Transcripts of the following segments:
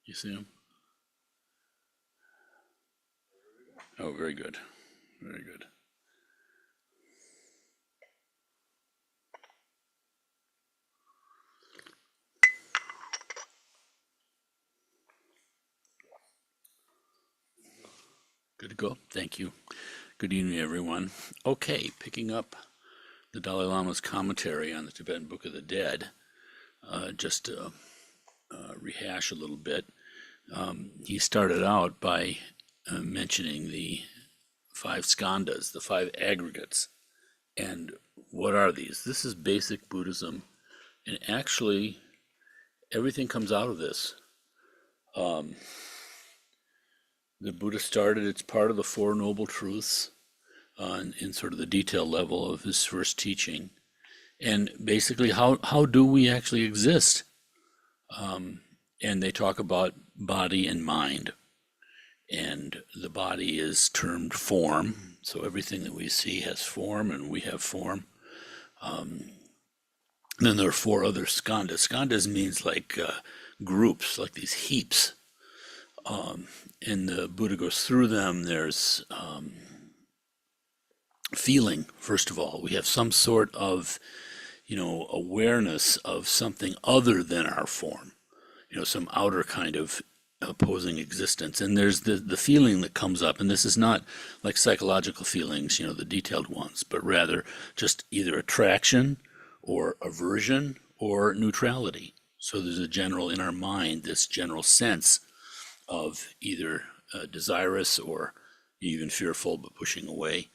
You see them? Oh, very good. Very good. Good to go. Thank you. Good evening, everyone. Okay, picking up the Dalai Lama's commentary on the Tibetan Book of the Dead, just to rehash a little bit. He started out by mentioning the five skandhas, the five aggregates. And what are these? This is basic Buddhism, and actually, everything comes out of this. The Buddha started, it's part of the Four Noble Truths in sort of the detail level of his first teaching. And basically, how do we actually exist? And they talk about body and mind. And the body is termed form. So everything that we see has form, and we have form. Then there are four other skandhas. Skandhas means like groups, like these heaps. And the Buddha goes through them. There's feeling, first of all. We have some sort of, awareness of something other than our form, some outer kind of opposing existence. And there's the feeling that comes up. And this is not like psychological feelings, the detailed ones, but rather just either attraction or aversion or neutrality. So there's a general, in our mind, this general sense of either desirous or even fearful but pushing away,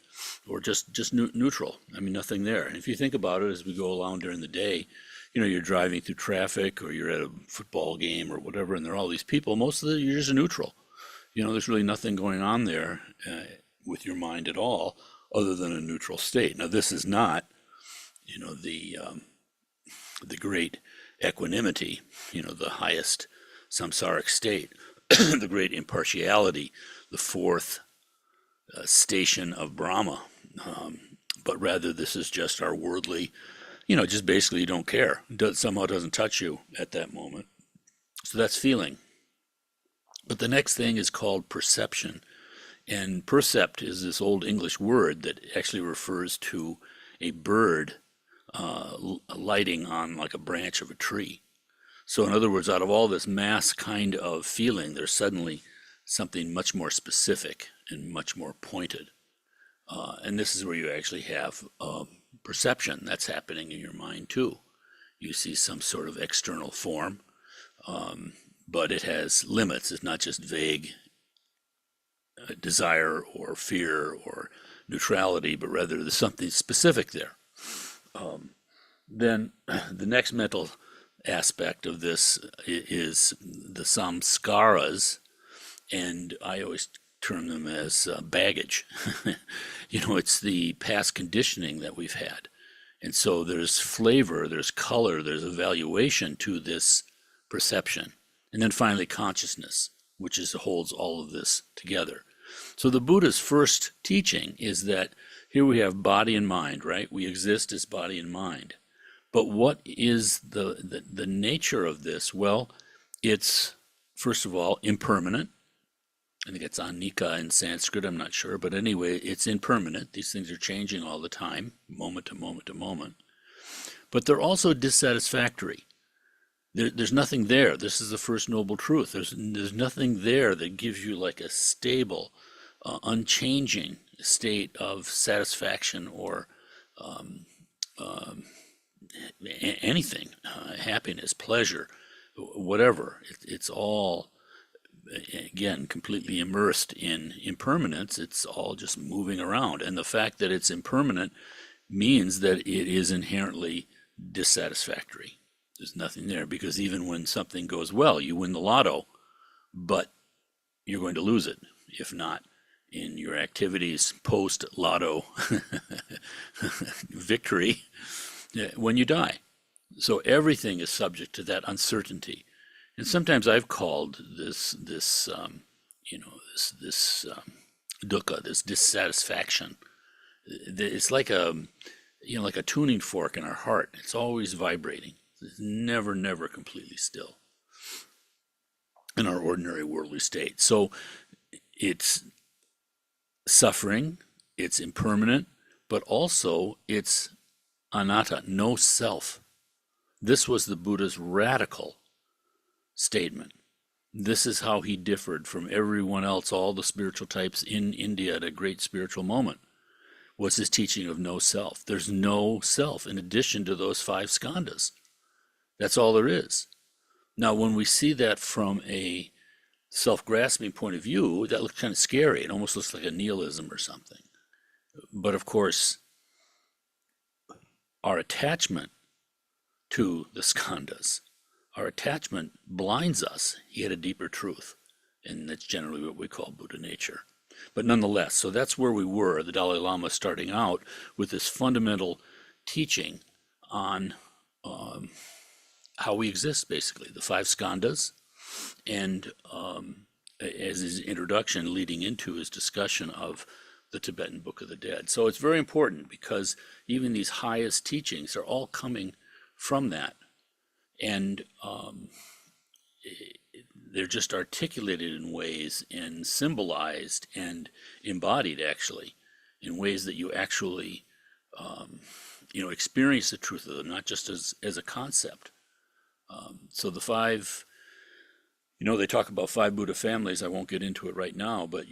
or just neutral. I mean, nothing there. And if you think about it, as we go along during the day, you're driving through traffic or you're at a football game or whatever, and there are all these people. Most of you're just neutral. There's really nothing going on there with your mind at all, other than a neutral state. Now, this is not, the great equanimity, the highest samsaric state, the great impartiality, the fourth station of Brahma. But rather, this is just our worldly, just basically you don't care. Somehow doesn't touch you at that moment. So that's feeling. But the next thing is called perception. And percept is this old English word that actually refers to a bird lighting on like a branch of a tree. So in other words, out of all this mass kind of feeling, there's suddenly something much more specific and much more pointed. And this is where you actually have perception that's happening in your mind too. You see some sort of external form, but it has limits. It's not just vague desire or fear or neutrality, but rather there's something specific there. Then the next mental aspect of this is the samskaras, and I always term them as baggage. It's the past conditioning that we've had. And so there's flavor, there's color, there's evaluation to this perception. And then finally, consciousness, which holds all of this together. So the Buddha's first teaching is that here we have body and mind, right? We exist as body and mind. But what is the nature of this? Well, it's, first of all, impermanent. I think it's anicca in Sanskrit, I'm not sure. But anyway, it's impermanent. These things are changing all the time, moment to moment to moment. But they're also dissatisfactory. There's nothing there. This is the first noble truth. There's nothing there that gives you like a stable, unchanging state of satisfaction or anything, happiness, pleasure, whatever. It's all, again, completely immersed in impermanence. It's all just moving around. And the fact that it's impermanent means that it is inherently dissatisfactory. There's nothing there, because even when something goes well, you win the lotto, but you're going to lose it, if not in your activities post-lotto victory, when you die. So everything is subject to that uncertainty. And sometimes I've called this dukkha, this dissatisfaction. It's like like a tuning fork in our heart. It's always vibrating. It's never completely still. in our ordinary worldly state. So it's suffering, it's impermanent, but also it's anatta, no self. This was the Buddha's radical statement. This is how he differed from everyone else, all the spiritual types in India at a great spiritual moment, was his teaching of no self. There's no self in addition to those 5 skandhas. That's all there is. Now, when we see that from a self-grasping point of view, that looks kind of scary. It almost looks like a nihilism or something. But of course, our attachment to the skandhas, our attachment blinds us. He had a deeper truth, and that's generally what we call Buddha nature. But nonetheless, so that's where we were, the Dalai Lama starting out with this fundamental teaching on how we exist, basically, the 5 skandhas, and as his introduction leading into his discussion of the Tibetan Book of the Dead. So it's very important because even these highest teachings are all coming from that. And they're just articulated in ways and symbolized and embodied, actually, in ways that you actually, experience the truth of them, not just as a concept. So the 5, they talk about 5 Buddha families. I won't get into it right now, but,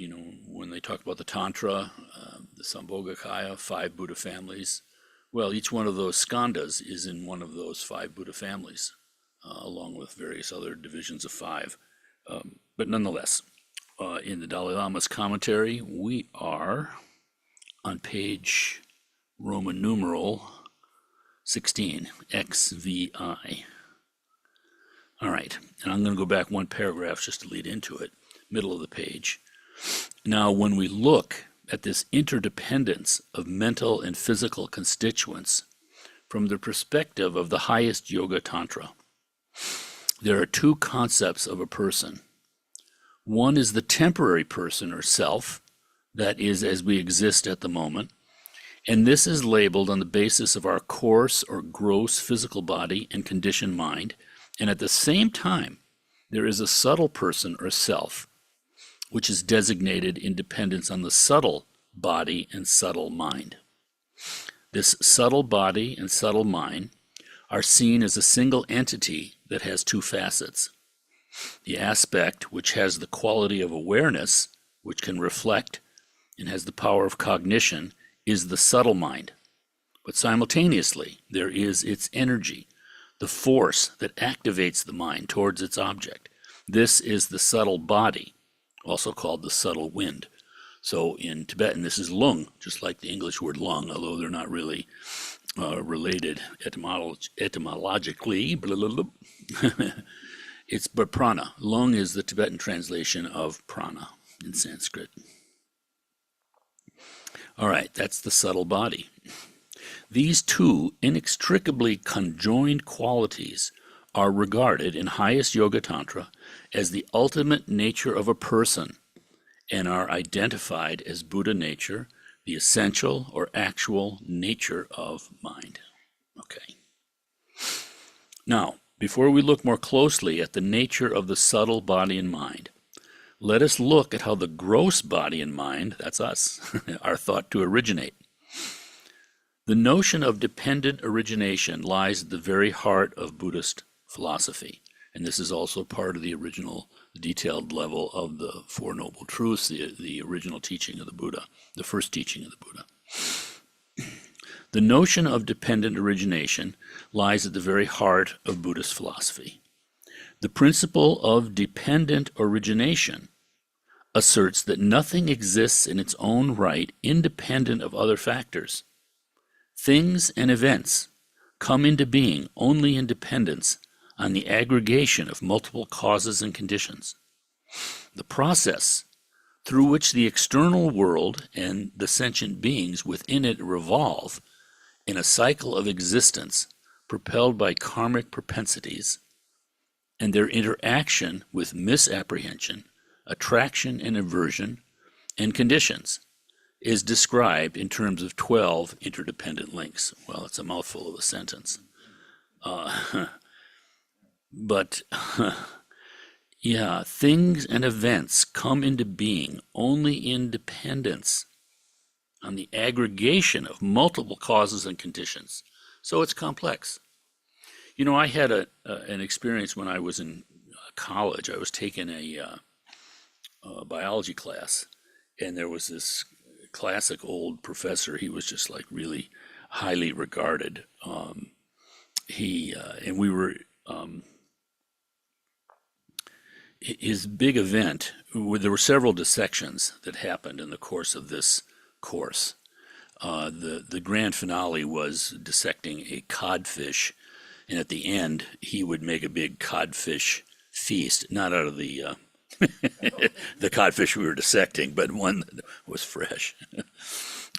when they talk about the Tantra, the Sambhogakaya, 5 Buddha families, well, each one of those skandhas is in one of those 5 Buddha families, along with various other divisions of 5. But nonetheless, in the Dalai Lama's commentary, we are on page Roman numeral 16, XVI. All right, and I'm going to go back 1 paragraph just to lead into it, middle of the page. Now, when we look at this interdependence of mental and physical constituents from the perspective of the highest Yoga Tantra, there are 2 concepts of a person. One is the temporary person or self, that is as we exist at the moment, and this is labeled on the basis of our coarse or gross physical body and conditioned mind, and at the same time, there is a subtle person or self, which is designated in dependence on the subtle body and subtle mind. This subtle body and subtle mind are seen as a single entity that has 2 facets. The aspect which has the quality of awareness, which can reflect and has the power of cognition, is the subtle mind. But simultaneously, there is its energy, the force that activates the mind towards its object. This is the subtle body, also called the subtle wind. So in Tibetan, this is lung, just like the English word lung, although they're not really related etymologically. It's but prana. Lung is the Tibetan translation of prana in Sanskrit. All right, that's the subtle body. These 2 inextricably conjoined qualities are regarded in highest Yoga Tantra as the ultimate nature of a person and are identified as Buddha nature, the essential or actual nature of mind. Okay. Now, before we look more closely at the nature of the subtle body and mind, let us look at how the gross body and mind, that's us, are thought to originate. The notion of dependent origination lies at the very heart of Buddhist philosophy, and this is also part of the original detailed level of the Four Noble Truths, the original teaching of the Buddha, the first teaching of the Buddha. The notion of dependent origination lies at the very heart of Buddhist philosophy. The principle of dependent origination asserts that nothing exists in its own right independent of other factors. Things and events come into being only in dependence on the aggregation of multiple causes and conditions. The process through which the external world and the sentient beings within it revolve in a cycle of existence propelled by karmic propensities and their interaction with misapprehension, attraction and aversion, and conditions is described in terms of 12 interdependent links. Well, it's a mouthful of a sentence. But Yeah, things and events come into being only in dependence on the aggregation of multiple causes and conditions. So it's complex. I had an experience when I was in college. I was taking a biology class, and there was this classic old professor. He was just like really highly regarded. He and we were his big event. There were several dissections that happened in the course of this course. The grand finale was dissecting a codfish, and at the end he would make a big codfish feast, not out of the the codfish we were dissecting, but one that was fresh.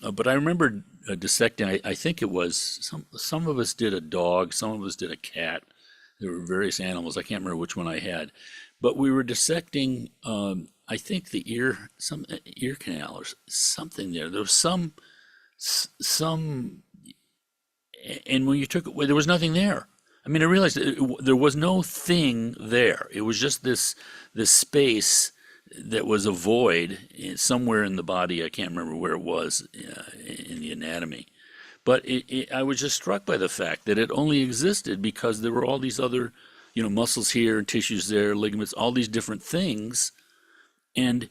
But I remember dissecting. I think it was some of us did a dog, some of us did a cat. There were various animals. I can't remember which one I had, but we were dissecting. I think the some ear canal or something there. There was some, and when you took it away, there was nothing there. I mean, I realized there was no thing there. It was just this space that was a void somewhere in the body. I can't remember where it was in the anatomy. But I was just struck by the fact that it only existed because there were all these other, muscles here, tissues there, ligaments, all these different things. And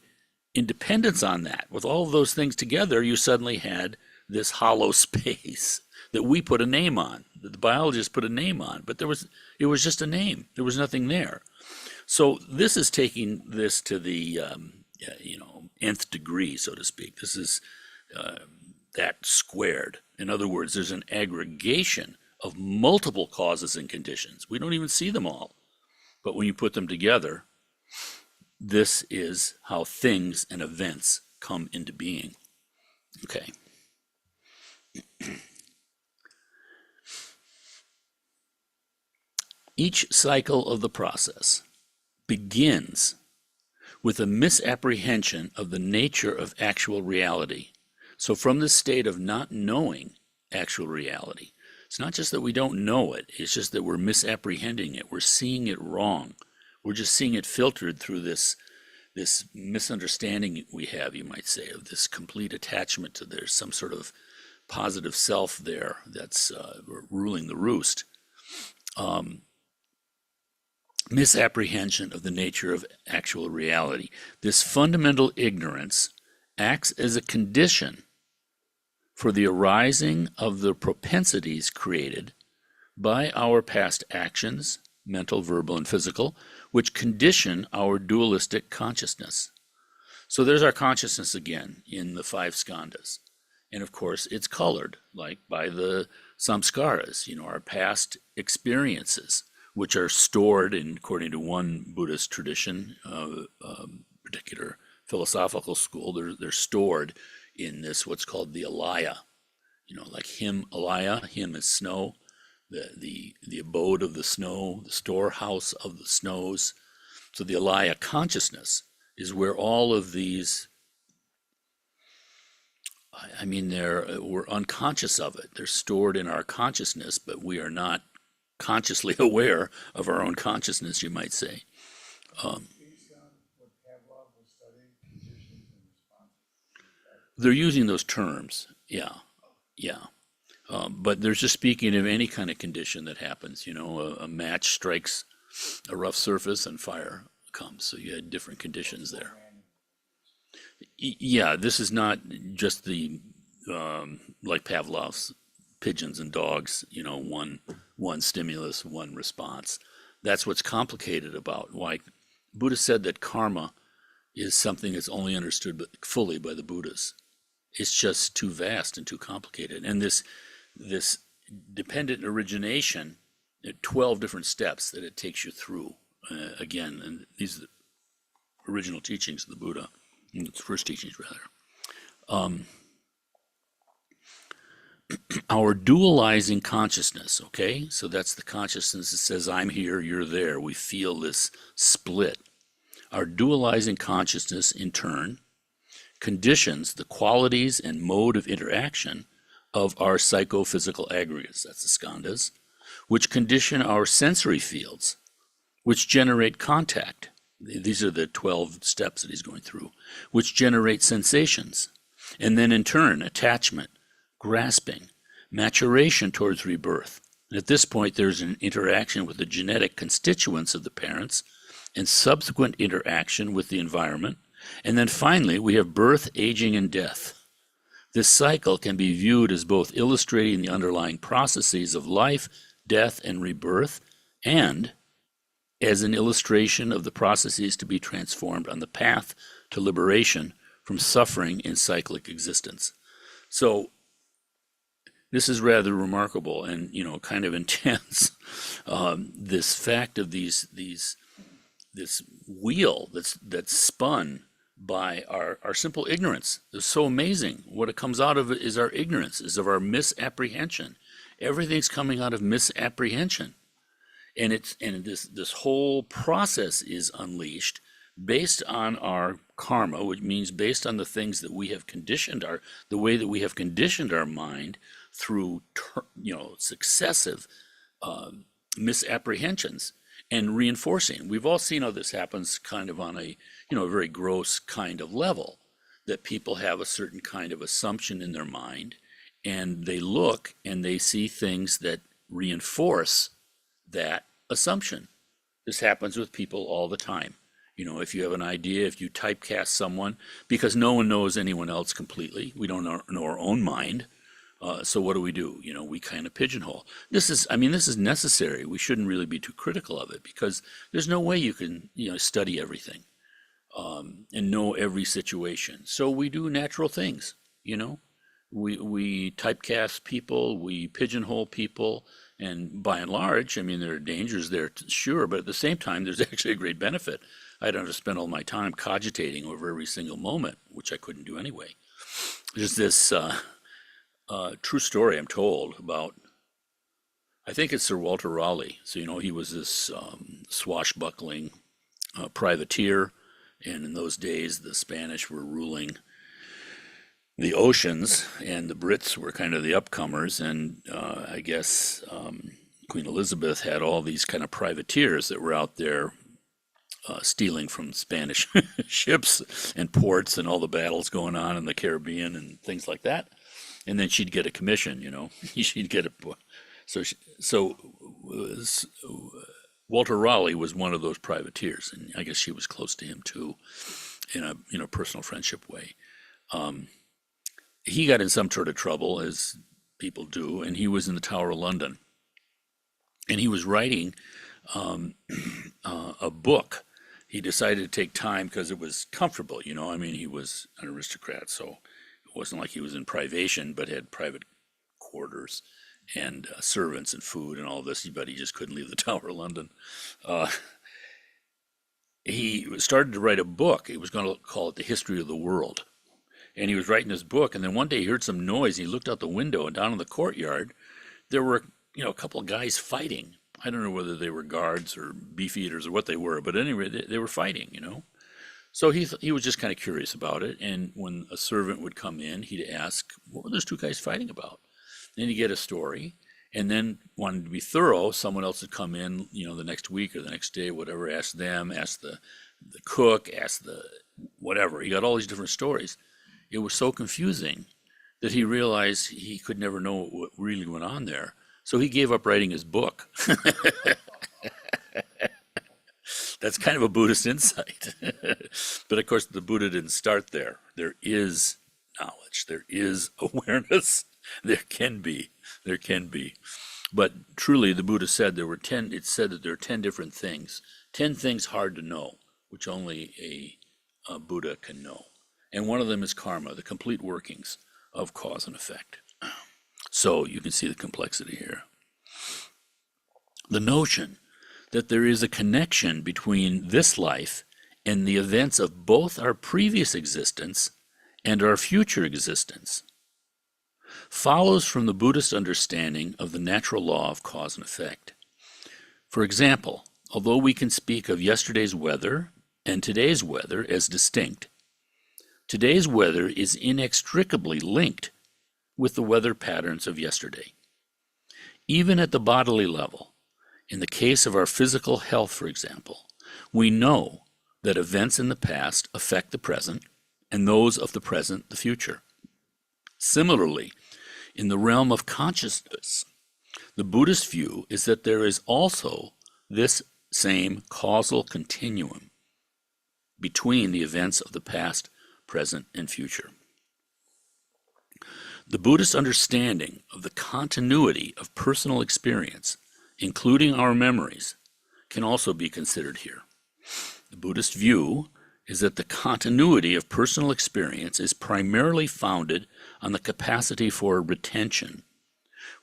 in dependence on that, with all of those things together, you suddenly had this hollow space that we put a name on, that the biologists put a name on, but it was just a name. There was nothing there. So this is taking this to the nth degree, so to speak. This is that squared. In other words, there's an aggregation of multiple causes and conditions. We don't even see them all, but when you put them together, this is how things and events come into being. Okay. Each cycle of the process begins with a misapprehension of the nature of actual reality. So from this state of not knowing actual reality, it's not just that we don't know it, it's just that we're misapprehending it. We're seeing it wrong. We're just seeing it filtered through this misunderstanding we have, you might say, of this complete attachment to there's some sort of positive self there that's ruling the roost. Misapprehension of the nature of actual reality. This fundamental ignorance acts as a condition for the arising of the propensities created by our past actions, mental, verbal, and physical, which condition our dualistic consciousness. So there's our consciousness again in the five skandhas. And of course, it's colored like by the samskaras, our past experiences, which are stored in, according to one Buddhist tradition, particular philosophical school, they're stored in this, what's called the alaya. Like Himalaya, him is snow, the abode of the snow, the storehouse of the snows. So the alaya consciousness is where all of these, we're unconscious of it. They're stored in our consciousness, but we are not consciously aware of our own consciousness, you might say. They're using those terms, yeah. But they're just speaking of any kind of condition that happens. A match strikes a rough surface and fire comes. So you had different conditions there. Yeah, this is not just the like Pavlov's pigeons and dogs. One stimulus, one response. That's what's complicated about why Buddha said that karma is something that's only understood fully by the Buddhas. It's just too vast and too complicated. And this dependent origination, 12 different steps that it takes you through. Again, and these are the original teachings of the Buddha, its first teachings rather. Our dualizing consciousness, okay? So that's the consciousness that says, I'm here, you're there. We feel this split. Our dualizing consciousness, in turn, conditions the qualities and mode of interaction of our psychophysical aggregates, that's the skandhas, which condition our sensory fields, which generate contact These are the 12 steps that he's going through, which generate sensations. And then in turn, attachment, grasping, maturation towards rebirth. And at this point, there's an interaction with the genetic constituents of the parents and subsequent interaction with the environment. And then finally, we have birth, aging, and death. This cycle can be viewed as both illustrating the underlying processes of life, death, and rebirth, and as an illustration of the processes to be transformed on the path to liberation from suffering in cyclic existence. So this is rather remarkable and, kind of intense. This fact of this wheel that's spun by our simple ignorance. It's so amazing. What it comes out of it is our ignorance, is of our misapprehension. Everything's coming out of misapprehension. And this whole process is unleashed based on our karma, which means based on the things that we have conditioned the way that we have conditioned our mind through successive misapprehensions and reinforcing. We've all seen how this happens kind of on a very gross kind of level, that people have a certain kind of assumption in their mind, and they look and they see things that reinforce that assumption. This happens with people all the time. If you have an idea, if you typecast someone, because no one knows anyone else completely, we don't know our own mind. So what do? We kind of pigeonhole. This is necessary. We shouldn't really be too critical of it, because there's no way you can, study everything and know every situation. So we do natural things, we typecast people, we pigeonhole people, and by and large, there are dangers there, sure, but at the same time, there's actually a great benefit. I don't have to spend all my time cogitating over every single moment, which I couldn't do anyway. There's this true story I'm told about, I think it's Sir Walter Raleigh. So, he was this swashbuckling privateer, and in those days, the Spanish were ruling the oceans, and the Brits were kind of the upcomers, and I guess Queen Elizabeth had all these kind of privateers that were out there stealing from Spanish ships and ports and all the battles going on in the Caribbean and things like that. And then she'd get a commission, she'd get a. So Walter Raleigh was one of those privateers, and I guess she was close to him too, in a personal friendship way. He got in some sort of trouble, as people do, and he was in the Tower of London, and he was writing a book. He decided to take time because it was comfortable, he was an aristocrat, so it wasn't like he was in privation, but had private quarters and servants and food and all this, but he just couldn't leave the Tower of London. He started to write a book. He was going to call it The History of the World. And he was writing this book, and then one day he heard some noise. He looked out the window, and down in the courtyard, there were, a couple of guys fighting. I don't know whether they were guards or beefeaters or what they were, but anyway, they were fighting, So he was just kind of curious about it, and when a servant would come in, he'd ask, what were those two guys fighting about? Then he'd get a story, and then wanted to be thorough, someone else would come in, the next week or the next day, whatever, ask them, ask the cook, ask the whatever. He got all these different stories. It was so confusing that he realized he could never know what really went on there. So he gave up writing his book. That's kind of a Buddhist insight. But of course, the Buddha didn't start there. There is knowledge. There is awareness. There can be. But truly, the Buddha said it said that there are 10 different things. 10 things hard to know, which only a Buddha can know. And one of them is karma, the complete workings of cause and effect. So you can see the complexity here. The notion that there is a connection between this life and the events of both our previous existence and our future existence follows from the Buddhist understanding of the natural law of cause and effect. For example, although we can speak of yesterday's weather and today's weather as distinct, today's weather is inextricably linked with the weather patterns of yesterday. Even at the bodily level, in the case of our physical health, for example, we know that events in the past affect the present, and those of the present the future. Similarly, in the realm of consciousness, the Buddhist view is that there is also this same causal continuum between the events of the past, present, and future. The Buddhist understanding of the continuity of personal experience, including our memories, can also be considered here. The Buddhist view is that the continuity of personal experience is primarily founded on the capacity for retention,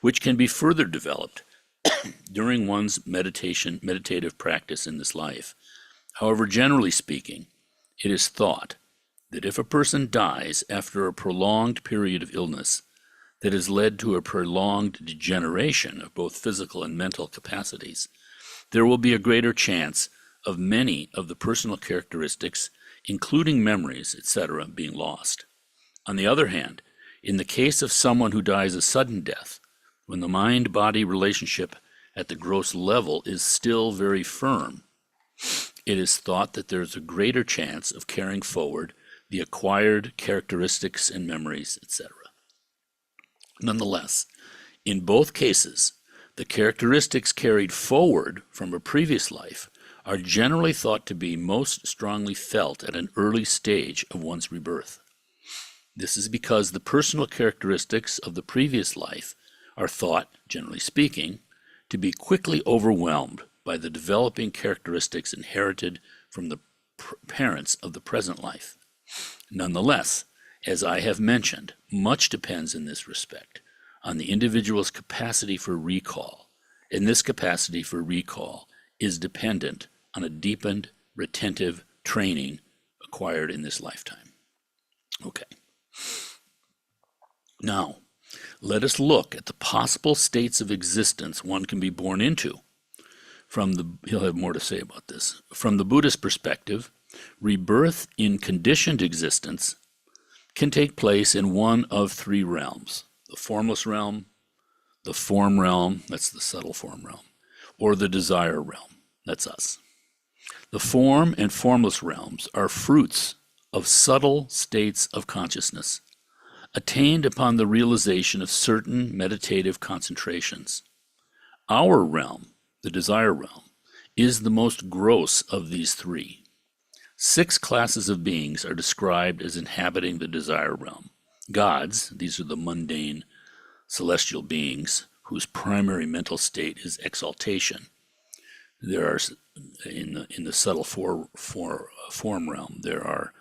which can be further developed during one's meditative practice in this life. However, generally speaking, it is thought that if a person dies after a prolonged period of illness that has led to a prolonged degeneration of both physical and mental capacities, there will be a greater chance of many of the personal characteristics, including memories, etc., being lost. On the other hand, in the case of someone who dies a sudden death, when the mind-body relationship at the gross level is still very firm, it is thought that there is a greater chance of carrying forward the acquired characteristics and memories, etc. Nonetheless, in both cases, the characteristics carried forward from a previous life are generally thought to be most strongly felt at an early stage of one's rebirth. This is because the personal characteristics of the previous life are thought, generally speaking, to be quickly overwhelmed by the developing characteristics inherited from the parents of the present life. Nonetheless, as I have mentioned, much depends in this respect on the individual's capacity for recall, and this capacity for recall is dependent on a deepened retentive training acquired in this lifetime. Okay. Now, let us look at the possible states of existence one can be born into. He'll have more to say about this. From the Buddhist perspective, rebirth in conditioned existence can take place in one of three realms: the formless realm, the form realm, that's the subtle form realm, or the desire realm, that's us. The form and formless realms are fruits of subtle states of consciousness, attained upon the realization of certain meditative concentrations. Our realm, the desire realm, is the most gross of these three. 6 classes of beings are described as inhabiting the desire realm. Gods, these are the mundane celestial beings whose primary mental state is exaltation. There are, in the subtle form realm, there are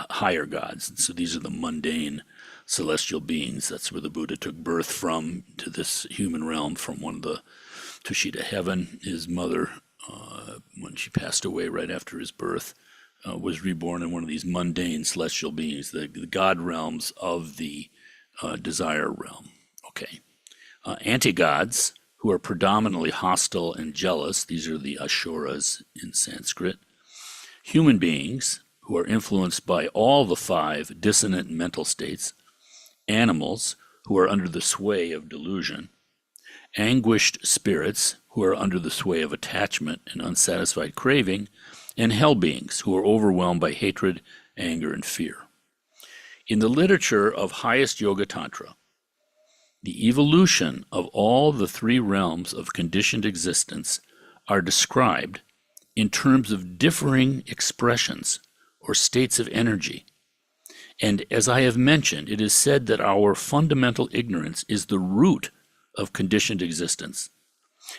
higher gods. So these are the mundane celestial beings. That's where the Buddha took birth from, to this human realm, from one of the Tushita heaven. His mother, when she passed away right after his birth, was reborn in one of these mundane celestial beings, the god realms of the desire realm. Okay. Anti-gods, who are predominantly hostile and jealous, these are the Asuras in Sanskrit. Human beings, who are influenced by all the 5 dissonant mental states. Animals, who are under the sway of delusion. Anguished spirits, who are under the sway of attachment and unsatisfied craving. And hell beings, who are overwhelmed by hatred, anger, and fear. In the literature of highest Yoga Tantra, the evolution of all the 3 realms of conditioned existence are described in terms of differing expressions or states of energy. And as I have mentioned, it is said that our fundamental ignorance is the root of conditioned existence,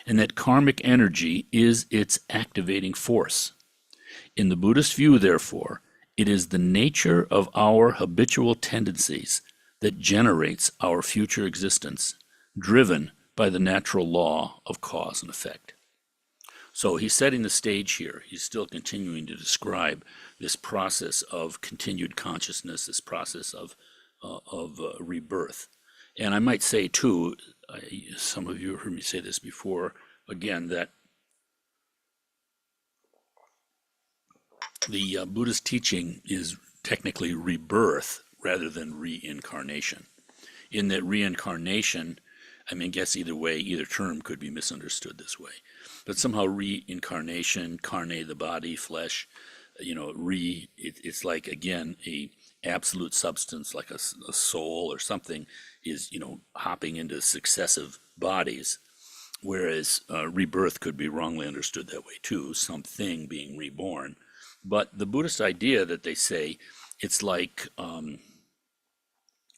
and that karmic energy is its activating force. In the Buddhist view, therefore, it is the nature of our habitual tendencies that generates our future existence, driven by the natural law of cause and effect. So he's setting the stage here. He's still continuing to describe this process of continued consciousness, this process of rebirth. And I might say, too, some of you have heard me say this before, again, that the Buddhist teaching is technically rebirth rather than reincarnation, in that reincarnation I mean, I guess either way, either term could be misunderstood this way. But somehow reincarnation, carne, the body, flesh, it's like, again, a absolute substance, like a soul or something, is, hopping into successive bodies. Whereas rebirth could be wrongly understood that way too, something being reborn. But the Buddhist idea that they say it's like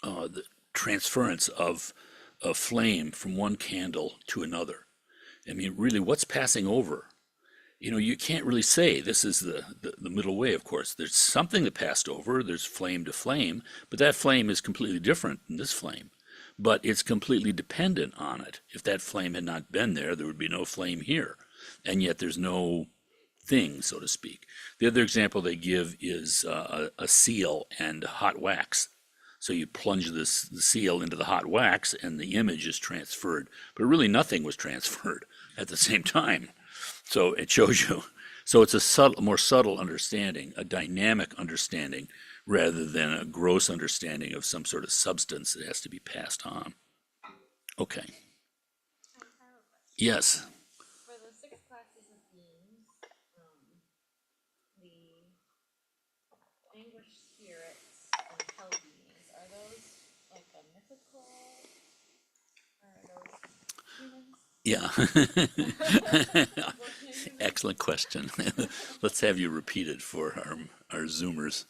the transference of a flame from one candle to another. I mean, really, what's passing over? You can't really say this is the middle way, of course. There's something that passed over, there's flame to flame, but that flame is completely different than this flame. But it's completely dependent on it. If that flame had not been there, there would be no flame here. And yet there's no thing, so to speak. The other example they give is a seal and hot wax. So you plunge the seal into the hot wax and the image is transferred. But really nothing was transferred at the same time. So it shows you. So it's a more subtle understanding, a dynamic understanding, rather than a gross understanding of some sort of substance that has to be passed on. Okay. Yes. For the six classes of beings, the anguished spirits and hell beings, are those like a mythical, or are those humans? Yeah. Excellent question. Let's have you repeat it for our Zoomers.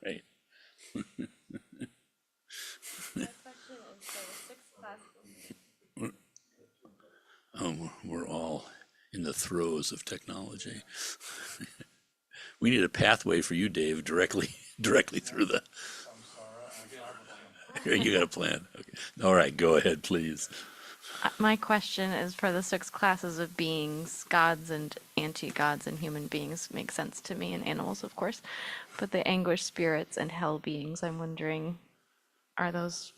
Right. My question is for the six classes. We're all in the throes of technology. We need a pathway for you, Dave, directly through the. You got a plan. Okay. All right, go ahead, please. My question is for the six classes of beings, gods and anti-gods and human beings make sense to me, and animals, of course. But the anguished spirits and hell beings, I'm wondering, are those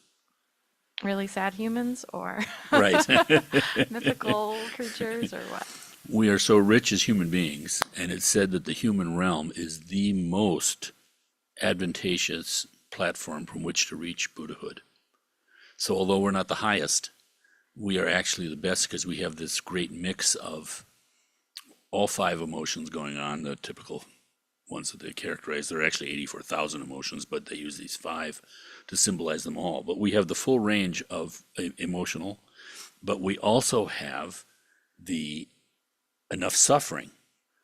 really sad humans or Right. mythical creatures or what? We are so rich as human beings, and it's said that the human realm is the most advantageous platform from which to reach Buddhahood. So although we're not the highest, we are actually the best because we have this great mix of all five emotions going on, the typical ones that they characterize. There are actually 84,000 emotions, but they use these five to symbolize them all. But we have the full range of emotional, but we also have the enough suffering.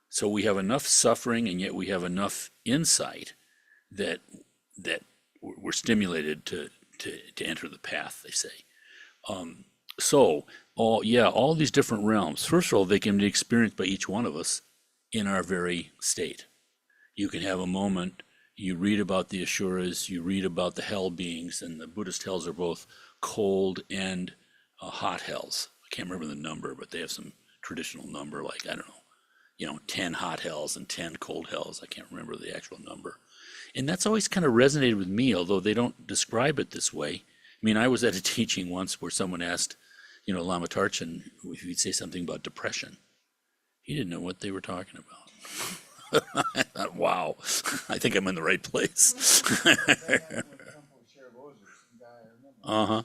So we have enough suffering, and yet we have enough insight that we're stimulated to enter the path, they say. So all these different realms. First of all, they can be experienced by each one of us in our very state. You can have a moment, you read about the Asuras, you read about the hell beings, and the Buddhist hells are both cold and hot hells. I can't remember the number, but they have some traditional number, like, I don't know, 10 hot hells and 10 cold hells. I can't remember the actual number. And that's always kind of resonated with me, although they don't describe it this way. I mean, I was at a teaching once where someone asked, Lama Tarchin, if he'd say something about depression. He didn't know what they were talking about. I thought, wow, I think I'm in the right place. Uh-huh.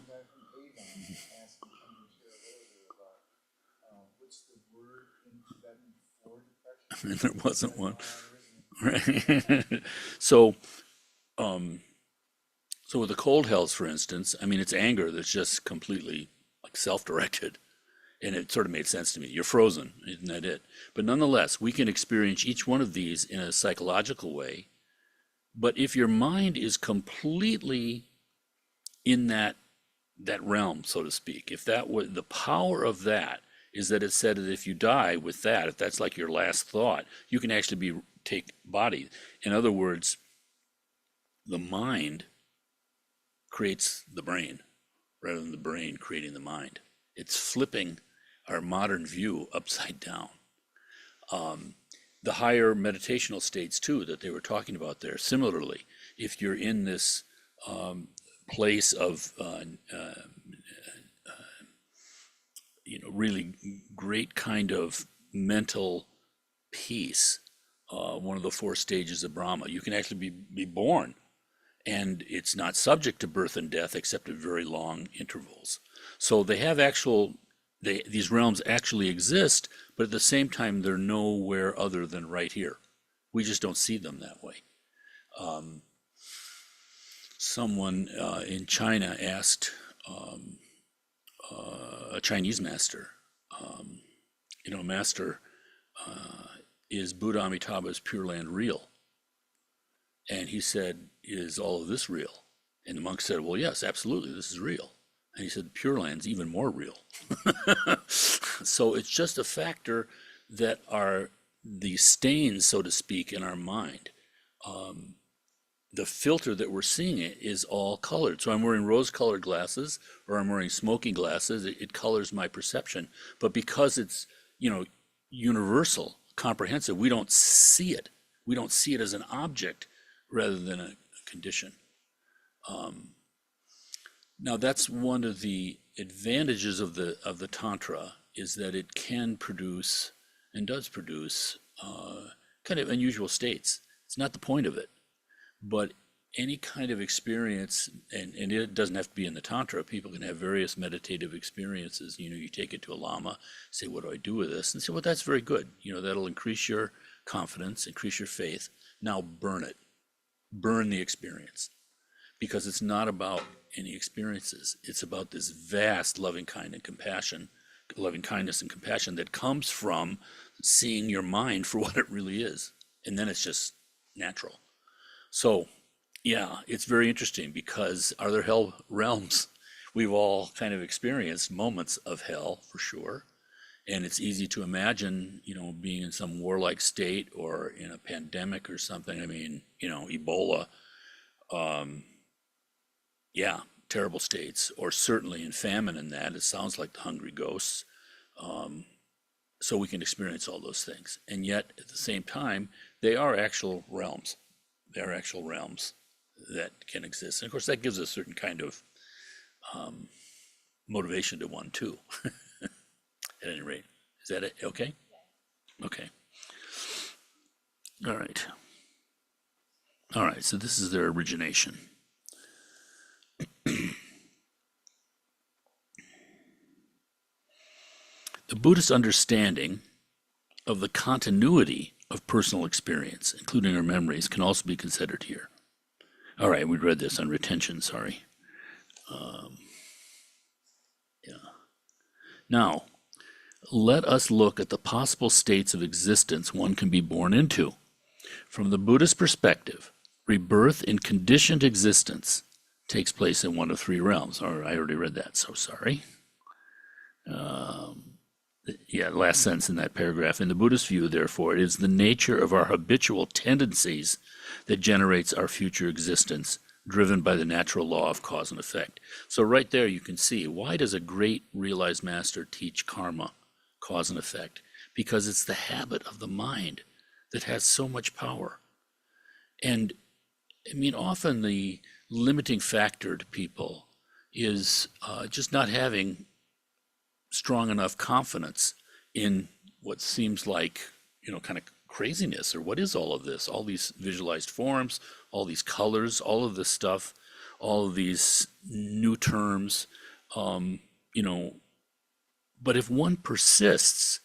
And there wasn't one. Right. So with the cold hells, for instance, I mean, it's anger that's just completely like self-directed. And it sort of made sense to me. You're frozen, isn't that it? But nonetheless, we can experience each one of these in a psychological way. But if your mind is completely in that realm, so to speak, if that was the power of that is that it said that if you die with that, if that's like your last thought, you can actually take body. In other words, the mind creates the brain rather than the brain creating the mind. It's flipping our modern view upside down. The higher meditational states too that they were talking about there, similarly, if you're in this place of really great kind of mental peace, one of the four stages of Brahma, you can actually be born and it's not subject to birth and death except at very long intervals. So they have actual, these realms actually exist, but at the same time, they're nowhere other than right here. We just don't see them that way. Someone in China asked a Chinese master, Master, is Buddha Amitabha's Pure Land real? And he said, is all of this real? And the monk said, well, yes, absolutely, this is real. And he said, Pure Land's even more real. So it's just a factor that are the stains, so to speak, in our mind. The filter that we're seeing it is all colored. So I'm wearing rose-colored glasses or I'm wearing smoky glasses. It colors my perception. But because it's, universal, comprehensive, we don't see it. We don't see it as an object rather than a condition. Now that's one of the advantages of the Tantra, is that it can produce and does produce kind of unusual states. It's not the point of it, but any kind of experience, and it doesn't have to be in the Tantra, people can have various meditative experiences. You take it to a Lama, say, what do I do with this? And say, well, that's very good. That'll increase your confidence, increase your faith. Now burn it. Burn the experience. Because it's not about any experiences. It's about this vast loving kindness and compassion that comes from seeing your mind for what it really is. And then it's just natural. So, yeah, it's very interesting, because are there hell realms? We've all kind of experienced moments of hell, for sure. And it's easy to imagine, being in some warlike state or in a pandemic or something. I mean, Ebola, yeah, terrible states, or certainly in famine and that. It sounds like the hungry ghosts. So we can experience all those things. And yet, at the same time, they are actual realms. They are actual realms that can exist. And of course, that gives a certain kind of motivation to one, too. At any rate. Is that it? Okay? Okay. All right. All right, so this is their origination. The Buddhist understanding of the continuity of personal experience, including our memories, can also be considered here. All right, we read this on retention, sorry. Yeah. Now, let us look at the possible states of existence one can be born into. From the Buddhist perspective, rebirth in conditioned existence takes place in one of three realms. Or I already read that, so sorry. Last sentence in that paragraph. In the Buddhist view, therefore, it is the nature of our habitual tendencies that generates our future existence, driven by the natural law of cause and effect. So right there you can see, why does a great realized master teach karma, cause and effect? Because it's the habit of the mind that has so much power. And I mean, often the limiting factor to people is just not having strong enough confidence in what seems like, kind of craziness, or what is all of this? All these visualized forms, all these colors, all of this stuff, all of these new terms, but if one persists,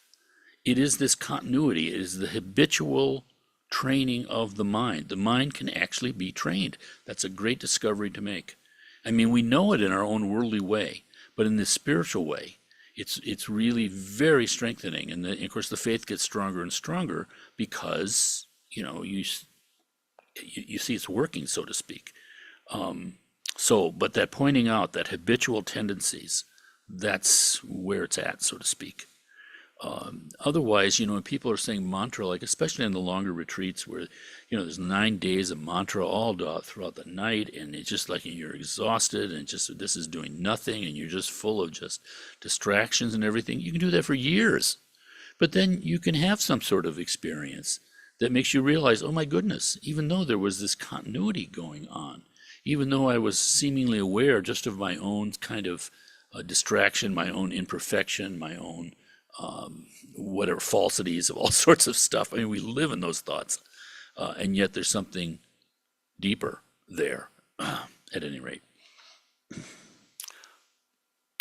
it is this continuity, it is the habitual training of the mind. The mind can actually be trained. That's a great discovery to make. I mean, we know it in our own worldly way, but in this spiritual way, it's really very strengthening. And of course, the faith gets stronger and stronger because, you see it's working, so to speak. But that pointing out that habitual tendencies, that's where it's at, so to speak. Otherwise, when people are saying mantra, like especially in the longer retreats where, there's 9 days of mantra all throughout the night, and it's just like you're exhausted and just this is doing nothing, and you're just full of just distractions and everything. You can do that for years, but then you can have some sort of experience that makes you realize, oh my goodness, even though there was this continuity going on, even though I was seemingly aware just of my own kind of distraction, my own imperfection, my own whatever falsities of all sorts of stuff. I mean, we live in those thoughts, and yet there's something deeper there at any rate.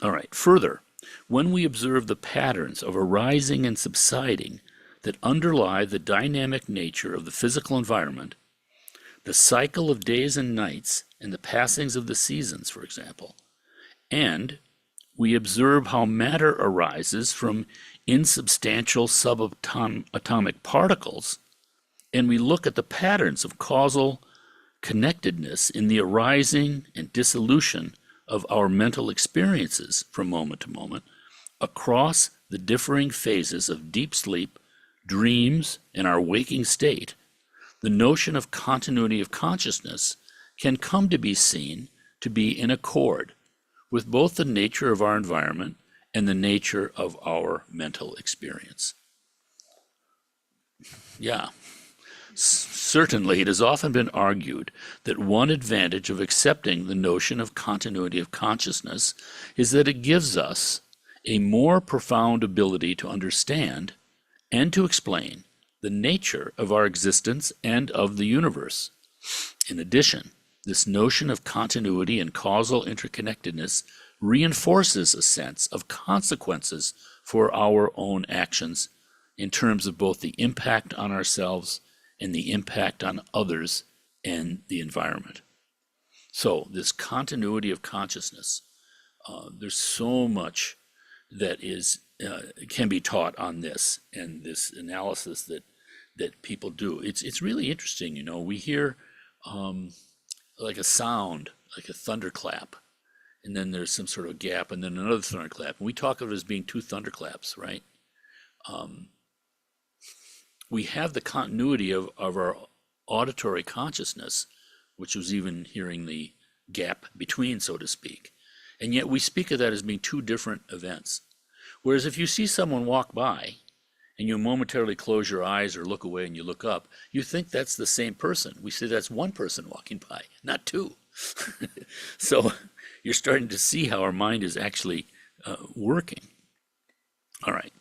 All right, further, when we observe the patterns of arising and subsiding that underlie the dynamic nature of the physical environment, the cycle of days and nights and the passings of the seasons, for example, and we observe how matter arises from insubstantial subatomic particles, and we look at the patterns of causal connectedness in the arising and dissolution of our mental experiences from moment to moment across the differing phases of deep sleep, dreams, and our waking state, the notion of continuity of consciousness can come to be seen to be in accord with both the nature of our environment and the nature of our mental experience. Yeah. Certainly, it has often been argued that one advantage of accepting the notion of continuity of consciousness is that it gives us a more profound ability to understand and to explain the nature of our existence and of the universe. In addition, this notion of continuity and causal interconnectedness reinforces a sense of consequences for our own actions in terms of both the impact on ourselves and the impact on others and the environment. So this continuity of consciousness, there's so much that is can be taught on this and this analysis that people do. It's really interesting, you know. We hear like a sound, like a thunderclap, and then there's some sort of gap, and then another thunderclap. And we talk of it as being two thunderclaps, right? We have the continuity of our auditory consciousness, which was even hearing the gap between, so to speak. And yet we speak of that as being two different events. Whereas if you see someone walk by and you momentarily close your eyes or look away and you look up, you think that's the same person. We say that's one person walking by, not two. So you're starting to see how our mind is actually working. All right.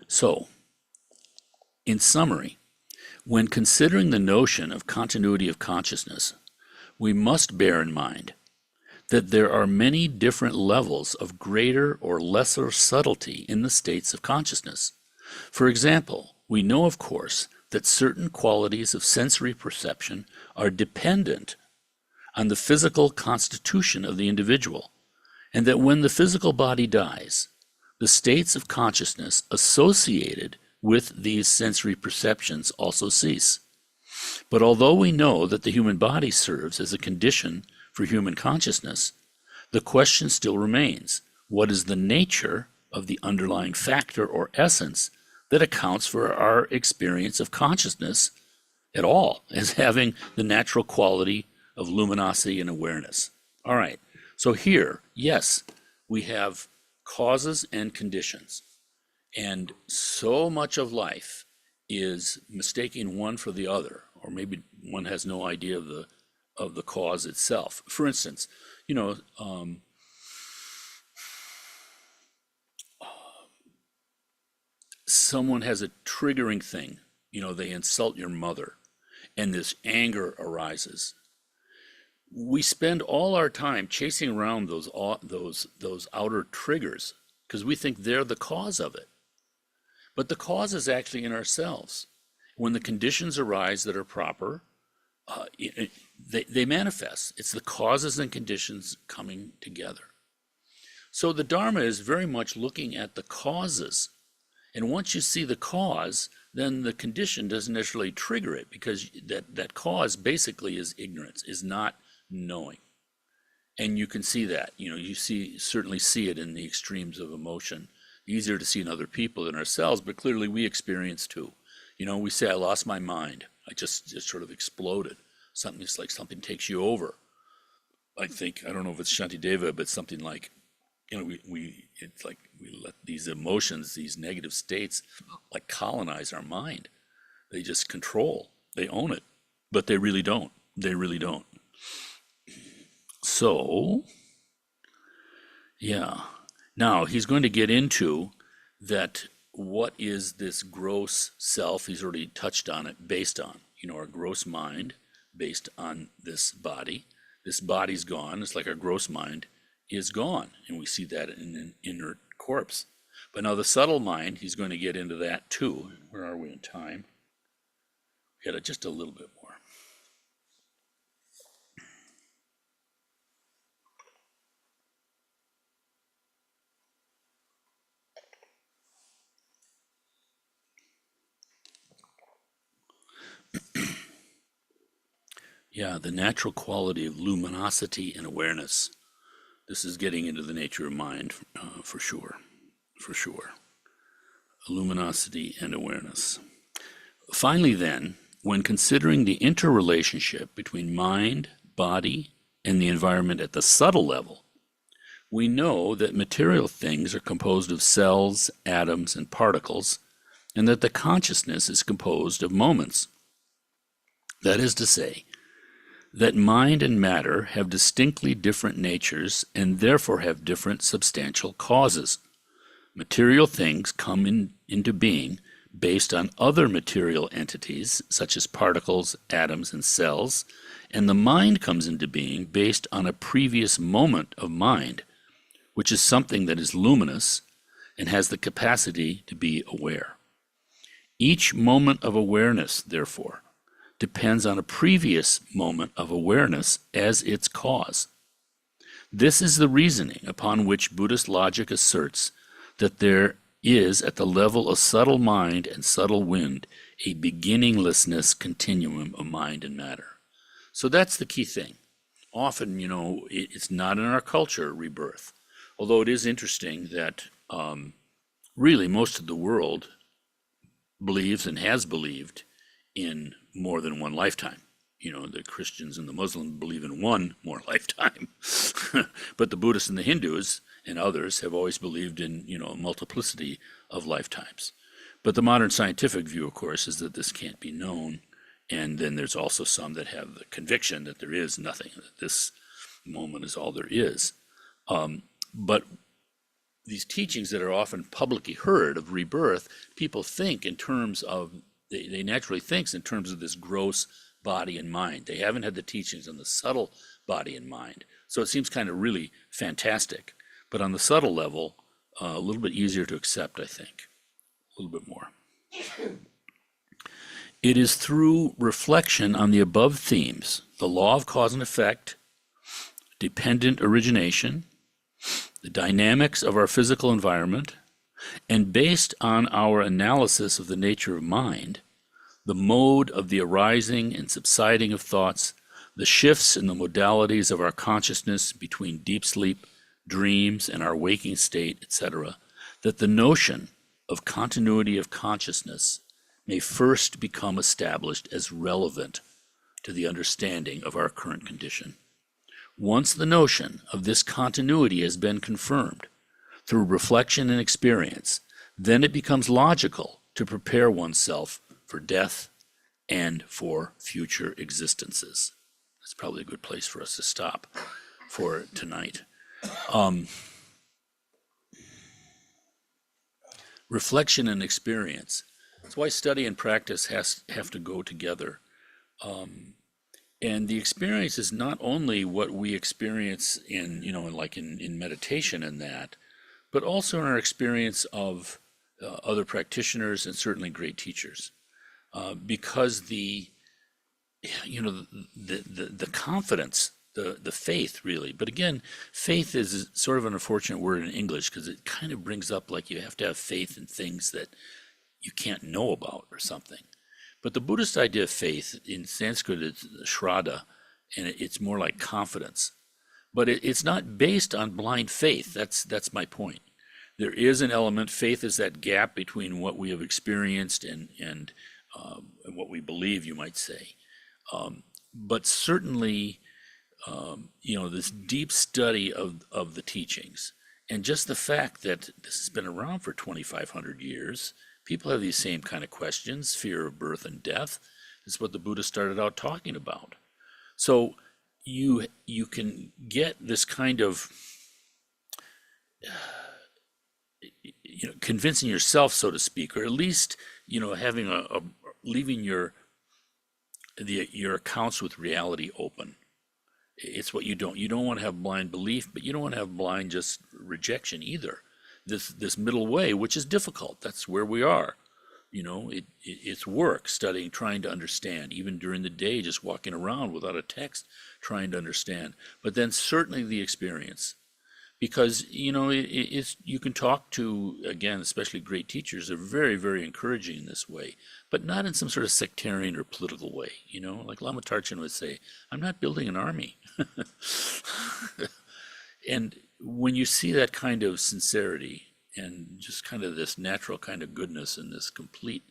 So, in summary, when considering the notion of continuity of consciousness, we must bear in mind that there are many different levels of greater or lesser subtlety in the states of consciousness. For example, we know, of course, that certain qualities of sensory perception are dependent on the physical constitution of the individual, and that when the physical body dies, the states of consciousness associated with these sensory perceptions also cease. But although we know that the human body serves as a condition for human consciousness, the question still remains: what is the nature of the underlying factor or essence that accounts for our experience of consciousness at all, as having the natural quality of luminosity and awareness? All right, so here, yes, we have causes and conditions. And so much of life is mistaking one for the other, or maybe one has no idea of the cause itself. For instance, you know, someone has a triggering thing, you know, they insult your mother, and this anger arises. We spend all our time chasing around those outer triggers because we think they're the cause of it. But the cause is actually in ourselves. When the conditions arise that are proper, they manifest. It's the causes and conditions coming together. So the Dharma is very much looking at the causes. And once you see the cause, then the condition doesn't necessarily trigger it, because that cause basically is ignorance, is not knowing. And you can see that, you know, you certainly see it in the extremes of emotion. Easier to see in other people than ourselves, but clearly we experience too. You know, we say, I lost my mind. I just sort of exploded. It's like something takes you over. I think, I don't know if it's Shantideva, but something like, you know, it's like we let these emotions, these negative states, like colonize our mind. They just control, they own it, but they really don't. They really don't. So, yeah. Now, he's going to get into that what is this gross self, he's already touched on it, based on? Our gross mind based on this body. This body's gone. It's like our gross mind is gone. And we see that in an inert corpse. But now the subtle mind, he's going to get into that too. Where are we in time? We got just a little bit more. Yeah, the natural quality of luminosity and awareness. This is getting into the nature of mind, for sure. For sure. Luminosity and awareness. Finally, then, when considering the interrelationship between mind, body, and the environment at the subtle level, we know that material things are composed of cells, atoms, and particles, and that the consciousness is composed of moments. That is to say, that mind and matter have distinctly different natures and therefore have different substantial causes. Material things come into being based on other material entities, such as particles, atoms, and cells, and the mind comes into being based on a previous moment of mind, which is something that is luminous and has the capacity to be aware. Each moment of awareness, therefore, depends on a previous moment of awareness as its cause. This is the reasoning upon which Buddhist logic asserts that there is, at the level of subtle mind and subtle wind, a beginninglessness continuum of mind and matter. So that's the key thing. Often, it's not in our culture, rebirth. Although it is interesting that really most of the world believes and has believed in more than one lifetime. The Christians and the Muslims believe in one more lifetime. But the Buddhists and the Hindus and others have always believed in, a multiplicity of lifetimes. But the modern scientific view, of course, is that this can't be known. And then there's also some that have the conviction that there is nothing, that this moment is all there is. But these teachings that are often publicly heard of rebirth, people think in terms of, they naturally think in terms of this gross body and mind. They haven't had the teachings on the subtle body and mind. So it seems kind of really fantastic. But on the subtle level, a little bit easier to accept, I think. A little bit more. It is through reflection on the above themes, the law of cause and effect, dependent origination, the dynamics of our physical environment, and based on our analysis of the nature of mind, the mode of the arising and subsiding of thoughts, the shifts in the modalities of our consciousness between deep sleep, dreams, and our waking state, etc., that the notion of continuity of consciousness may first become established as relevant to the understanding of our current condition. Once the notion of this continuity has been confirmed through reflection and experience, then it becomes logical to prepare oneself for death and for future existences. That's probably a good place for us to stop for tonight. Reflection and experience. That's why study and practice have to go together. And the experience is not only what we experience in, in meditation and that, but also in our experience of other practitioners and certainly great teachers. Because the confidence, the faith really, but again, faith is sort of an unfortunate word in English because it kind of brings up like you have to have faith in things that you can't know about or something. But the Buddhist idea of faith in Sanskrit is shraddha, and it's more like confidence. But it's not based on blind faith. That's my point. There is an element, faith is that gap between what we have experienced and what we believe, you might say. But certainly, this deep study of the teachings, and just the fact that this has been around for 2,500 years, people have these same kind of questions, fear of birth and death. Is what the Buddha started out talking about. So you can get this kind of, convincing yourself, so to speak, or at least, having leaving your accounts with reality open. It's what you don't want to have blind belief, but you don't want to have blind just rejection either. This middle way, which is difficult. That's where we are. It's work studying, trying to understand, even during the day, just walking around without a text, trying to understand. But then certainly the experience, because it's you can talk to, again, especially great teachers. They're very, very encouraging in this way, but not in some sort of sectarian or political way. Like Lama Tarchin would say, "I'm not building an army." And when you see that kind of sincerity and just kind of this natural kind of goodness and this complete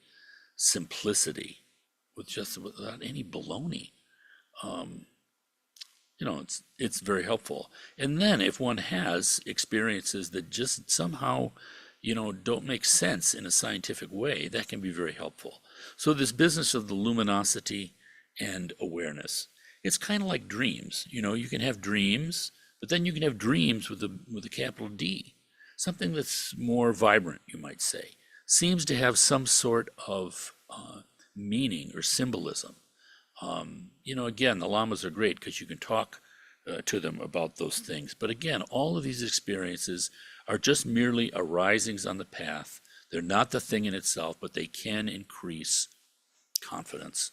simplicity, without any baloney, it's very helpful. And then if one has experiences that just somehow, don't make sense in a scientific way, that can be very helpful. So this business of the luminosity and awareness, it's kind of like dreams. You can have dreams, but then you can have dreams with a capital D, something that's more vibrant, you might say, seems to have some sort of meaning or symbolism. Again, the lamas are great because you can talk to them about those things. But again, all of these experiences are just merely arisings on the path. They're not the thing in itself, but they can increase confidence.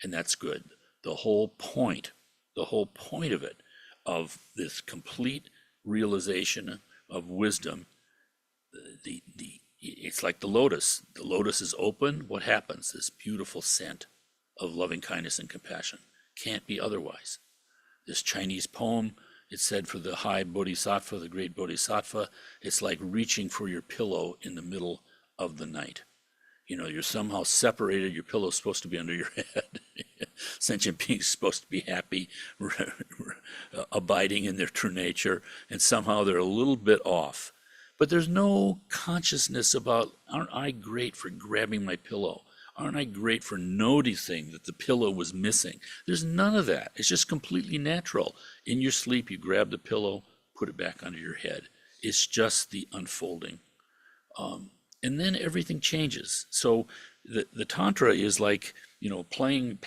And that's good. The whole point of it, of this complete realization of wisdom, it's like the lotus. The lotus is open. What happens? This beautiful scent of loving kindness and compassion. Can't be otherwise. This Chinese poem, it said, for the high bodhisattva, the great bodhisattva, it's like reaching for your pillow in the middle of the night. You're somehow separated. Your pillow's supposed to be under your head. Sentient beings supposed to be happy, abiding in their true nature, and somehow they're a little bit off. But there's no consciousness about, aren't I great for grabbing my pillow? Aren't I great for noticing that the pillow was missing? There's none of that. It's just completely natural. In your sleep, you grab the pillow, put it back under your head. It's just the unfolding. And then everything changes. So the Tantra is like, playing,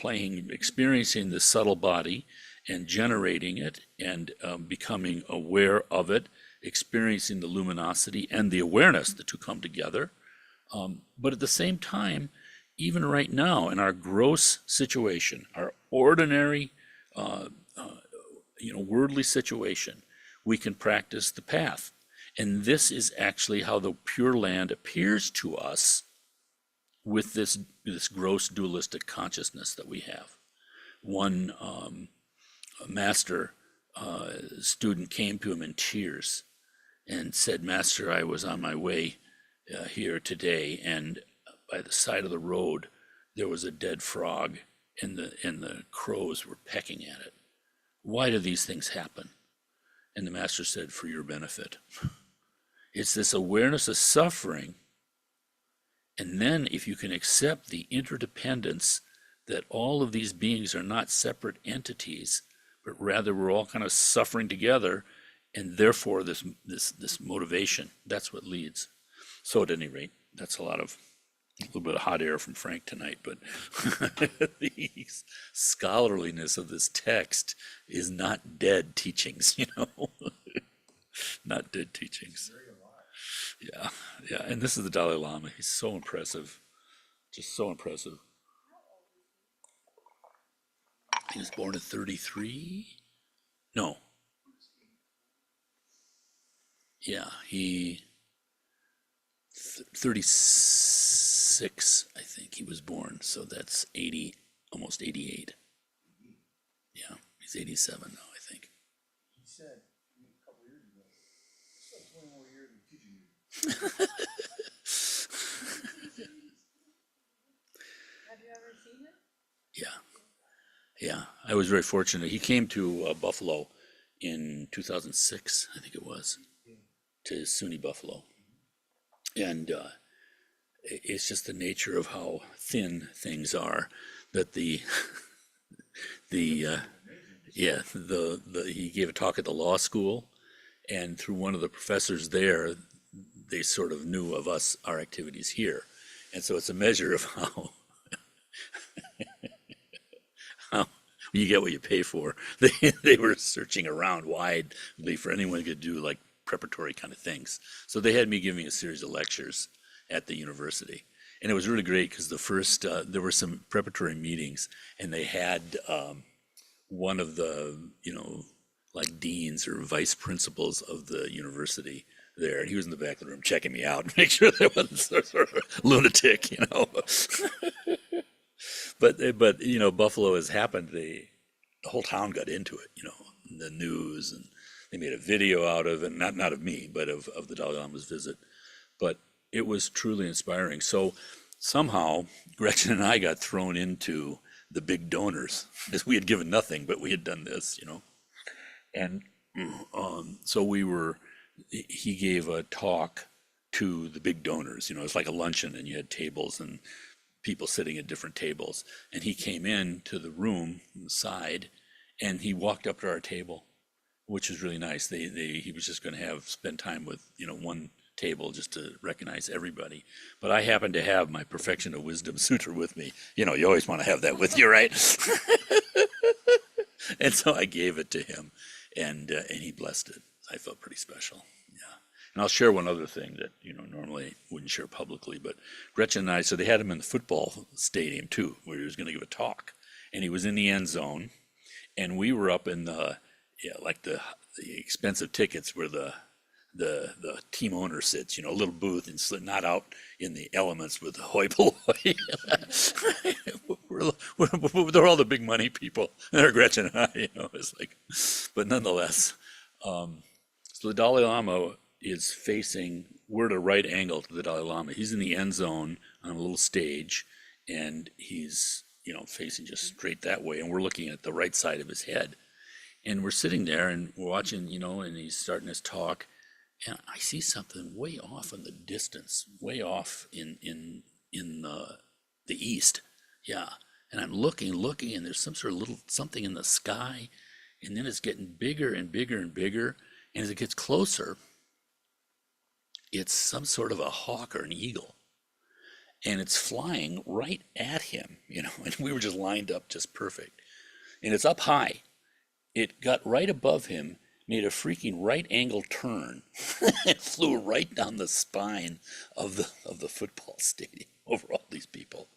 experiencing the subtle body and generating it and becoming aware of it, experiencing the luminosity and the awareness, the two come together. But at the same time, even right now in our gross situation, our ordinary, worldly situation, we can practice the path. And this is actually how the Pure Land appears to us with this gross dualistic consciousness that we have. One master student came to him in tears and said, "Master, I was on my way here today, and by the side of the road there was a dead frog, and the crows were pecking at it. Why do these things happen?" And the master said, "For your benefit." It's this awareness of suffering. And then if you can accept the interdependence that all of these beings are not separate entities, but rather we're all kind of suffering together, and therefore this motivation, that's what leads. So at any rate, that's a little bit of hot air from Frank tonight, but the scholarliness of this text is not dead teachings, not dead teachings. Yeah, and this is the Dalai Lama. He's so impressive, just so impressive. He was born at 33? No. Yeah, 36, I think he was born, so that's 80, almost 88. Yeah, he's 87 now, I think. He said a couple years ago, still 20 more years of teaching you. Have you ever seen it? Yeah, I was very fortunate. He came to Buffalo in 2006, I think it was, to SUNY Buffalo. And it's just the nature of how thin things are that he gave a talk at the law school, and through one of the professors there, they sort of knew of us, our activities here. And so it's a measure of how you get what you pay for. They were searching around widely for anyone who could do like preparatory kind of things. So they had me giving a series of lectures at the university. And it was really great because the first, there were some preparatory meetings, and they had one of the, like deans or vice principals of the university there. And he was in the back of the room checking me out to make sure there wasn't some sort of lunatic. But Buffalo has happened. The whole town got into it, the news, and they made a video out of it, not of me, but of the Dalai Lama's visit. But it was truly inspiring. So somehow Gretchen and I got thrown into the big donors, because we had given nothing, but we had done this, And so he gave a talk to the big donors, it's like a luncheon, and you had tables and people sitting at different tables. And he came in to the room on the side, and he walked up to our table, which was really nice. He was just going to spend time with, one table just to recognize everybody. But I happened to have my Perfection of Wisdom Sutra with me. You always want to have that with you, right? And so I gave it to him, and he blessed it. I felt pretty special. Yeah. And I'll share one other thing that, normally wouldn't share publicly, but Gretchen and I, so they had him in the football stadium too, where he was going to give a talk. And he was in the end zone, and we were up in the expensive tickets where the team owner sits, a little booth, and not out in the elements with the hoi polloi. They're all the big money people. They're Gretchen and I, it's like, but nonetheless. So the Dalai Lama is facing, we're at a right angle to the Dalai Lama. He's in the end zone on a little stage, and he's, facing just straight that way. And we're looking at the right side of his head. And we're sitting there and we're watching, and he's starting his talk. And I see something way off in the distance, way off in the east. Yeah. And I'm looking, and there's some sort of little something in the sky. And then it's getting bigger and bigger and bigger. And as it gets closer, it's some sort of a hawk or an eagle. And it's flying right at him, and we were just lined up just perfect. And it's up high. It got right above him, made a freaking right angle turn, and flew right down the spine of the football stadium over all these people.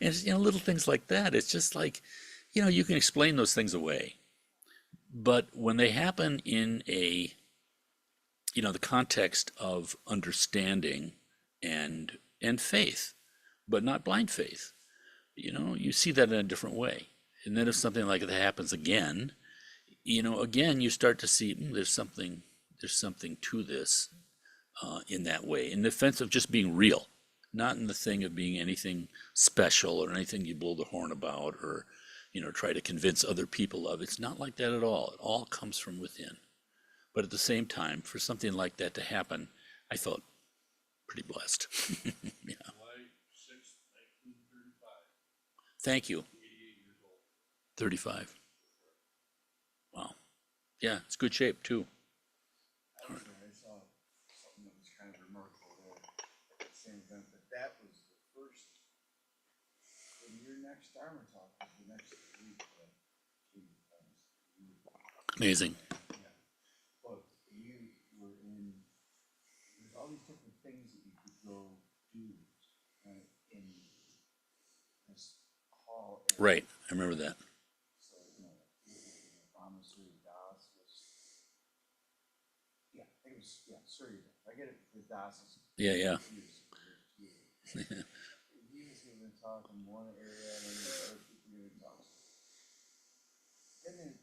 And it's, little things like that. It's just like, you can explain those things away. But when they happen in the context of understanding and faith, but not blind faith, you see that in a different way. And then if something like that happens again, again, you start to see there's something to this in that way, in the sense of just being real, not in the thing of being anything special or anything you blow the horn about or, try to convince other people of. It's not like that at all. It all comes from within. But at the same time, for something like that to happen, I felt pretty blessed. Yeah. July 6th, 1935. Thank you. 88 years old. 35. Wow. Yeah, it's good shape too. I saw something that was kind of remarkable there at the same event, but that was the first, when your next Dharma talk was the next week. Amazing. Yeah. But you were there's all these different things that you could go do, right, in this hall area. Right. I remember that. So, Brahma Surya Das was, I think it was, Surya Das. I get it, the Das is. Yeah, yeah. He was giving a talk in one area, and then the other people giving talks. Then it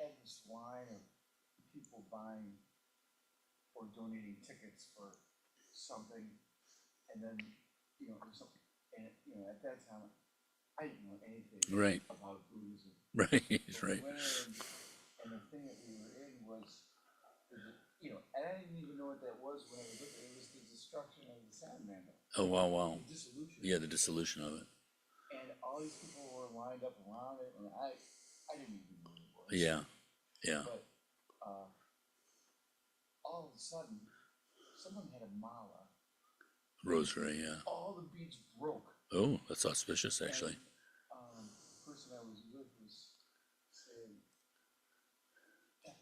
had this line of people buying or donating tickets for something, and then, or something, and, at that time, I didn't know anything Right. about Buddhism. Right. So we Right. went in, and the thing that we were in was, and I didn't even know what that was when I was looking. It was the destruction of the Salamander. Oh, wow. The dissolution. Yeah, the dissolution of it. And all these people were lined up around it, and I didn't even know what it was. Yeah. Yeah. But all of a sudden, someone had a mala, Rosary, yeah. all the beads broke. Oh, that's auspicious, actually. The person I was with was saying, that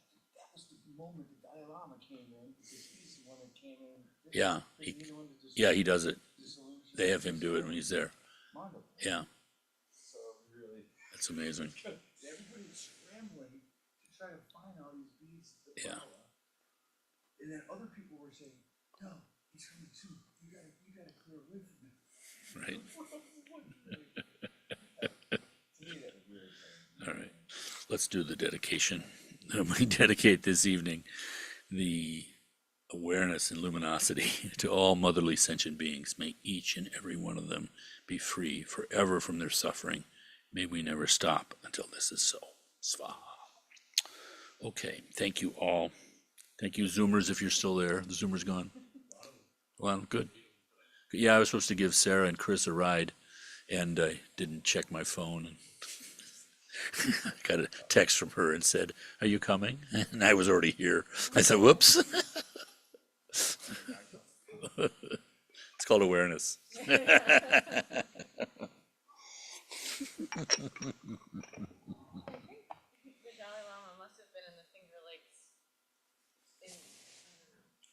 was the moment the Dalai Lama came in, because he's the one that came in. Yeah, Isn't he the one that just Yeah, he does it. dissolution? They have him do it when he's there. Wonderful. Yeah, So really, that's amazing. everybody was scrambling to try to find all these beads at the Yeah. mala. And then other people were saying, no, he's coming soon. You gotta clear away from him. Right. To me, that was really exciting. All right. Let's do the dedication. We dedicate this evening the awareness and luminosity to all motherly sentient beings. May each and every one of them be free forever from their suffering. May we never stop until this is so. Svaha. Okay, thank you all. Thank you, Zoomers, if you're still there. The Zoomer's gone. Well, good. Yeah, I was supposed to give Sarah and Chris a ride, and I didn't check my phone. And I got a text from her and said, "Are you coming?" And I was already here. I said, "Whoops." It's called awareness. The Dalai Lama must have been in the Finger Lakes in,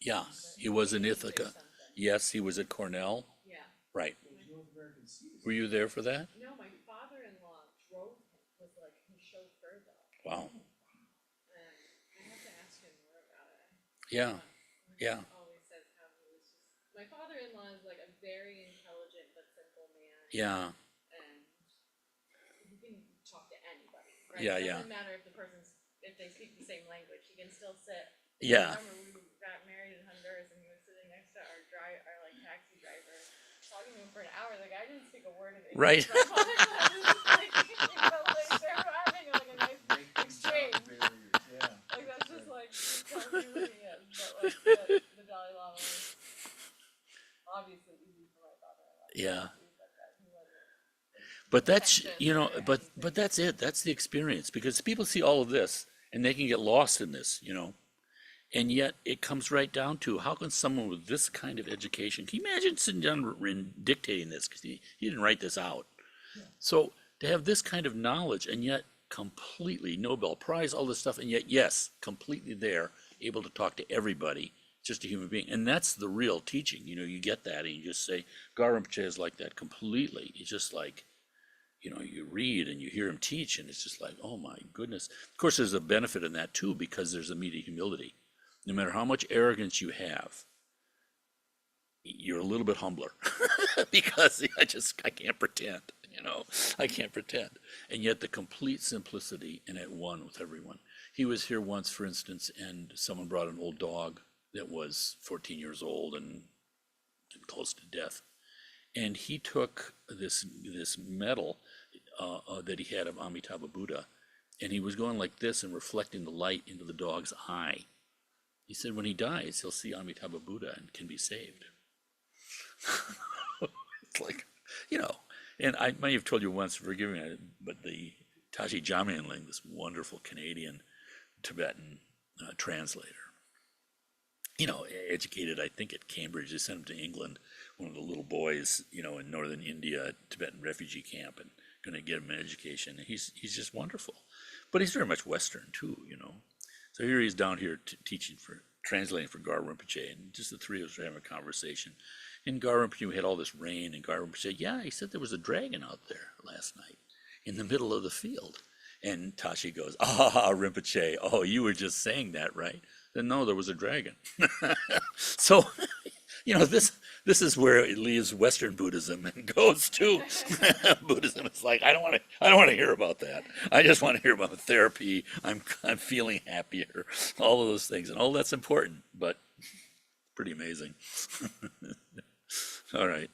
Yeah, he was in Ithaca. something. Yes, he was at Cornell. Yeah. Right. North American Seas. Were you there for that? No, my father-in-law drove him, was like his chauffeur though. Wow. And I have to ask him more about it. Yeah. Yeah. He always says how he was just, my father-in-law is like a very intelligent but simple man. Yeah. And he can talk to anybody, right? Yeah, It yeah. doesn't matter if the person's, if they speak the same language, he can still sit. Yeah. I remember we got married in Honduras and he was sitting next to our like taxi driver, talking to him for an hour. The guy didn't speak a word of English. Right. My father-in-law was like, they're having like a nice exchange. Yeah. Like that's just like how he really is. But like the Dalai Lama was obviously easy for my father-in-law. Yeah. He wasn't But that's, attention or but anything. that's it. That's the experience, because people see all of this and they can get lost in this, and yet it comes right down to, how can someone with this kind of education, can you imagine sitting down and dictating this, because he didn't write this out. So to have this kind of knowledge, and yet completely Nobel Prize, all this stuff, and yet, yes, completely there, able to talk to everybody, just a human being. And that's the real teaching. You get that and you just say, Gar Rinpoche is like that completely. It's just like, you read and you hear him teach, and it's just like, oh my goodness. Of course, there's a benefit in that too, because there's immediate humility. No matter how much arrogance you have, you're a little bit humbler because I can't pretend, I can't pretend. And yet the complete simplicity and at one with everyone. He was here once, for instance, and someone brought an old dog that was 14 years old and close to death. And he took this medal that he had of Amitabha Buddha, and he was going like this and reflecting the light into the dog's eye. He said when he dies, he'll see Amitabha Buddha and can be saved. It's like, and I might have told you once, forgive me, but the Tashi Jamyenling, this wonderful Canadian Tibetan translator, educated, I think, at Cambridge. They sent him to England, one of the little boys, in northern India, Tibetan refugee camp, and going to get him an education. And he's just wonderful. But he's very much Western, too, So here he's down here translating for Gar Rinpoche, and just the three of us were having a conversation. And Gar Rinpoche had all this rain, and Gar Rinpoche said, yeah, he said there was a dragon out there last night in the middle of the field. And Tashi goes, Rinpoche, oh, you were just saying that, right? Then no, there was a dragon. So, this is where it leaves Western Buddhism and goes to Buddhism. It's like, I don't want to hear about that. I just want to hear about therapy. I'm feeling happier. All of those things, and all that's important, but pretty amazing. All right.